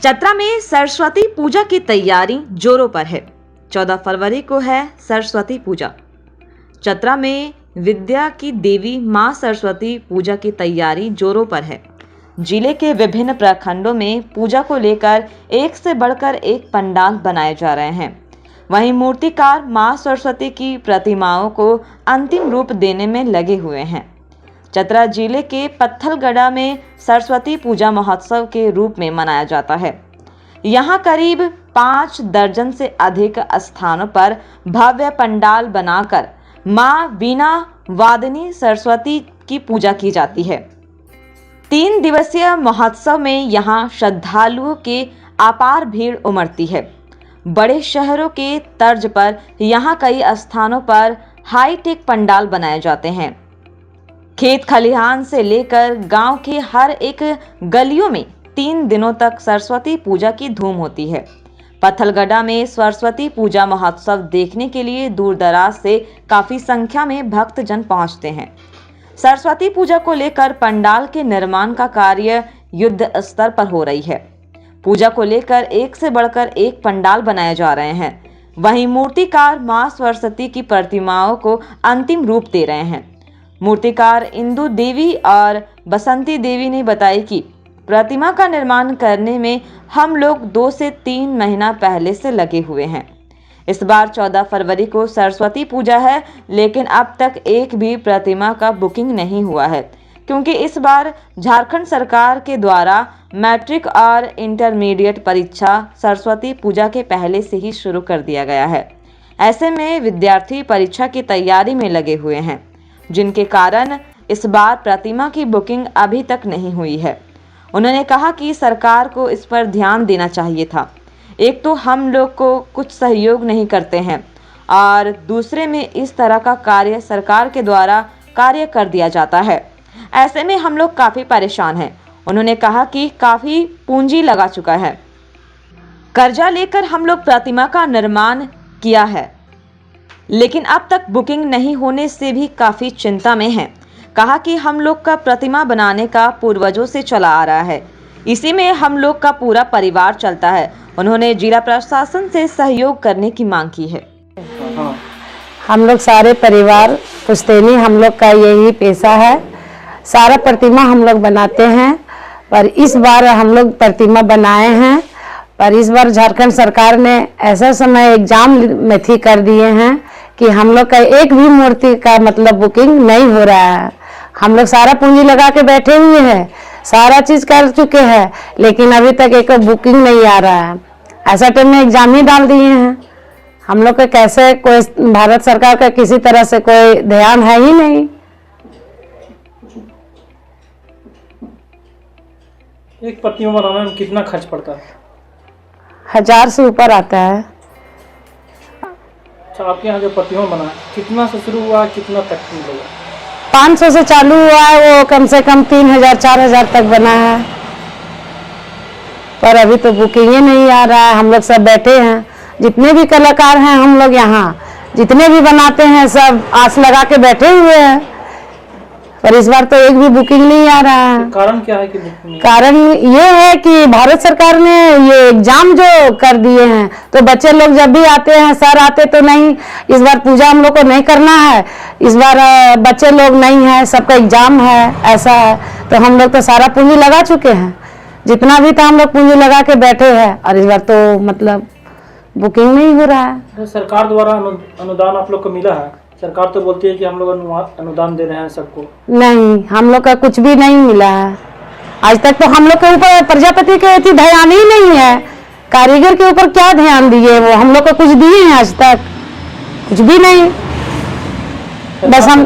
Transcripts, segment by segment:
चतरा में सरस्वती पूजा की तैयारी जोरों पर है। 14 फरवरी को है सरस्वती पूजा। चतरा में विद्या की देवी मां सरस्वती पूजा की तैयारी जोरों पर है। जिले के विभिन्न प्रखंडों में पूजा को लेकर एक से बढ़कर एक पंडाल बनाए जा रहे हैं। वहीं मूर्तिकार मां सरस्वती की प्रतिमाओं को अंतिम रूप देने में लगे हुए हैं। चतरा जिले के पत्थलगड़ा में सरस्वती पूजा महोत्सव के रूप में मनाया जाता है। यहाँ करीब 5 दर्जन से अधिक स्थानों पर भव्य पंडाल बनाकर मां वीणा वादिनी सरस्वती की पूजा की जाती है। 3 दिवसीय महोत्सव में यहाँ श्रद्धालुओं की अपार भीड़ उमड़ती है। बड़े शहरों के तर्ज पर यहाँ कई स्थानों पर हाईटेक पंडाल बनाए जाते हैं। खेत खलिहान से लेकर गांव के हर एक गलियों में 3 दिनों तक सरस्वती पूजा की धूम होती है। पत्थलगड़ा में सरस्वती पूजा महोत्सव देखने के लिए दूर दराज से काफी संख्या में भक्तजन पहुंचते हैं। सरस्वती पूजा को लेकर पंडाल के निर्माण का कार्य युद्ध स्तर पर हो रही है। पूजा को लेकर एक से बढ़कर एक पंडाल बनाए जा रहे हैं। वहीं मूर्तिकार मां सरस्वती की प्रतिमाओं को अंतिम रूप दे रहे हैं। मूर्तिकार इंदु देवी और बसंती देवी ने बताया कि प्रतिमा का निर्माण करने में हम लोग 2 से 3 महीना पहले से लगे हुए हैं। इस बार 14 फरवरी को सरस्वती पूजा है, लेकिन अब तक एक भी प्रतिमा का बुकिंग नहीं हुआ है, क्योंकि इस बार झारखंड सरकार के द्वारा मैट्रिक और इंटरमीडिएट परीक्षा सरस्वती पूजा के पहले से ही शुरू कर दिया गया है। ऐसे में विद्यार्थी परीक्षा की तैयारी में लगे हुए हैं, जिनके कारण इस बार प्रतिमा की बुकिंग अभी तक नहीं हुई है। उन्होंने कहा कि सरकार को इस पर ध्यान देना चाहिए था। एक तो हम लोग को कुछ सहयोग नहीं करते हैं और दूसरे में इस तरह का कार्य सरकार के द्वारा कार्य कर दिया जाता है। ऐसे में हम लोग काफ़ी परेशान हैं। उन्होंने कहा कि काफ़ी पूंजी लगा चुका है, कर्जा लेकर हम लोग प्रतिमा का निर्माण किया है, लेकिन अब तक बुकिंग नहीं होने से भी काफ़ी चिंता में हैं। कहा कि हम लोग का प्रतिमा बनाने का पूर्वजों से चला आ रहा है, इसी में हम लोग का पूरा परिवार चलता है। उन्होंने जिला प्रशासन से सहयोग करने की मांग की है। हम लोग सारे परिवार पुश्तैनी हम लोग का यही पेशा है। सारा प्रतिमा हम लोग बनाते हैं, पर इस बार हम लोग प्रतिमा बनाए हैं, पर इस बार झारखंड सरकार ने ऐसा समय एग्जाम में थी कर दिए हैं कि हम लोग का एक भी मूर्ति का मतलब बुकिंग नहीं हो रहा है। हम लोग सारा पूंजी लगा के बैठे हुए हैं, सारा चीज कर चुके हैं, लेकिन अभी तक एक बुकिंग नहीं आ रहा है। ऐसा टाइम में एग्जाम ही डाल दिए हैं। हम लोग का कैसे कोई भारत सरकार का किसी तरह से कोई ध्यान है ही नहीं। एक प्रतिमा बनाने में कितना खर्च पड़ता है? 1000 से ऊपर आता है। अच्छा, आपके यहाँ जो प्रतिमा बना कितना से शुरू हुआ, कितना तक मिलेगा? 500 से चालू हुआ है, वो कम से कम 3000 4000 तक बना है, पर अभी तो बुकिंग ही नहीं आ रहा है। हम लोग सब बैठे हैं, जितने भी कलाकार हैं हम लोग यहाँ जितने भी बनाते हैं सब आस लगा के बैठे हुए हैं, पर इस बार तो एक भी बुकिंग नहीं आ रहा है। कारण क्या है कि बुकिंग नहीं? कारण ये है कि भारत सरकार ने ये एग्जाम जो कर दिए हैं, तो बच्चे लोग जब भी आते हैं, सर आते तो नहीं, इस बार पूजा हम लोग को नहीं करना है, इस बार बच्चे लोग नहीं है, सबका एग्जाम है, ऐसा है। तो हम लोग तो सारा पूंजी लगा चुके हैं, जितना भी था हम लोग पूंजी लगा के बैठे हैं, और इस बार तो मतलब बुकिंग नहीं हो रहा है। तो सरकार द्वारा अनुदान आप लोग को मिला है? सरकार तो बोलती है कि हम लोग अनुदान दे रहे हैं सबको। नहीं, हम लोग का कुछ भी नहीं मिला है आज तक। तो हम लोग के ऊपर प्रजापति के ध्यान ही नहीं है, कारीगर के ऊपर क्या ध्यान दिए, वो हम लोग को कुछ दिए हैं आज तक? कुछ भी नहीं। बस हम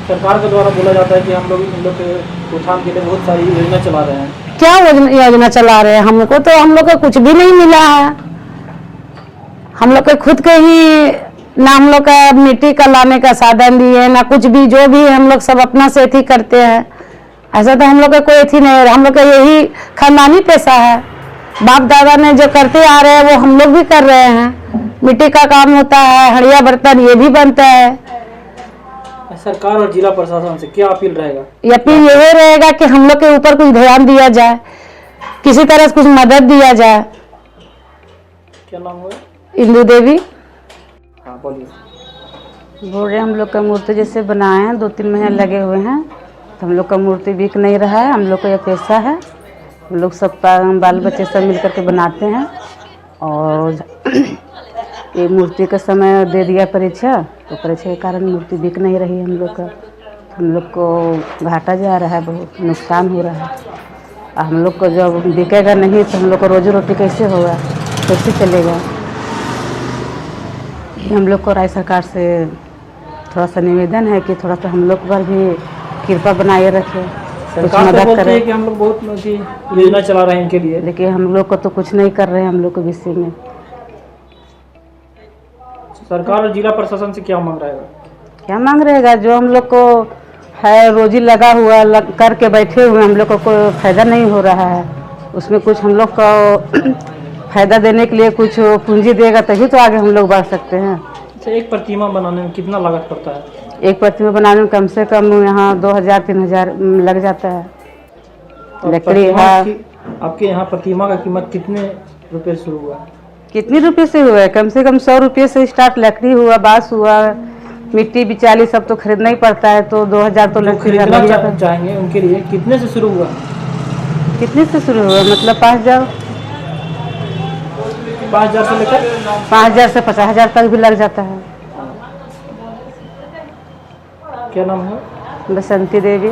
सरकार के द्वारा बोला जाता है कि हम लोग इन लोग के उत्थान के लिए बहुत सारी योजना चला रहे हैं। क्या योजना चला रहे हैं? हमको तो हम लोग को कुछ भी नहीं मिला है। हम लोग के खुद के ही ना हम लोग का मिट्टी का लाने का साधन दिए, ना कुछ भी, जो भी हम लोग सब अपना से थी करते हैं। ऐसा तो हम लोग का कोई थी नहीं, हम लोग का यही खानदानी पैसा है। बाप दादा ने जो करते आ रहे हैं वो हम लोग भी कर रहे हैं। मिट्टी का काम होता है, हड़िया बर्तन ये भी बनता है। सरकार और जिला प्रशासन से क्या अपील रहेगा? अपील यही रहेगा कि हम लोग के ऊपर कुछ ध्यान दिया जाए। किसी तरह से कुछ मदद दिया जाए। क्या नाम हुआ? इंदू देवी। हाँ बोलिए। बोल रहे हम लोग का मूर्ति जैसे बनाए हैं, 2-3 महीने लगे हुए हैं, तो हम लोग का मूर्ति बिक नहीं रहा है। हम लोग का ये पैसा है, हम लोग सब बाल बच्चे सब मिल करके बनाते हैं। और ये मूर्ति का समय दे दिया परीक्षा, तो परीक्षा के कारण मूर्ति बिक नहीं रही है हम लोग का। हम लोग को घाटा जा रहा है, बहुत नुकसान हो रहा है। हम लोग को जब बिकेगा नहीं तो हम लोग को रोजी रोटी कैसे होगा, कैसे चलेगा। हम लोग को राज्य सरकार से थोड़ा सा निवेदन है कि थोड़ा सा हम लोग पर भी कृपा बनाए रखें, कुछ सरकार तो मदद बोलती है करें। कि हम लोग बहुत सी योजना चला रहे हैं इनके लिए। लेकिन हम लोग को तो कुछ नहीं कर रहे हैं। हम लोग के विषय में सरकार और जिला प्रशासन से क्या मांग रहेगा? क्या मांग रहेगा, जो हम लोग को है रोजी लगा हुआ करके बैठे हुए, हम लोग को कोई फायदा नहीं हो रहा है। उसमें कुछ हम लोग को फायदा देने के लिए कुछ पूंजी देगा तभी तो आगे हम लोग बढ़ सकते हैं। अच्छा, एक प्रतिमा बनाने में कितना लागत पड़ता है? एक प्रतिमा बनाने में कम से कम यहाँ 2000-3000 लग जाता है। और लकड़ी प्रतिमा है। आपके यहाँ प्रतिमा का कीमत कितने रुपए शुरू हुआ? कितने रुपए से हुआ है? कम से कम 100 रुपये से स्टार्ट। लकड़ी हुआ, बांस हुआ, मिट्टी बिचाली सब तो खरीदना ही पड़ता है, तो 2000 तो जो लग खरीदना जाता है। चाहेंगे उनके लिए कितने से शुरू हुआ? कितने से शुरू हुआ? मतलब 5000 से लेकर 5000 से 50,000 तक भी लग जाता है। क्या नाम है? बसंती देवी।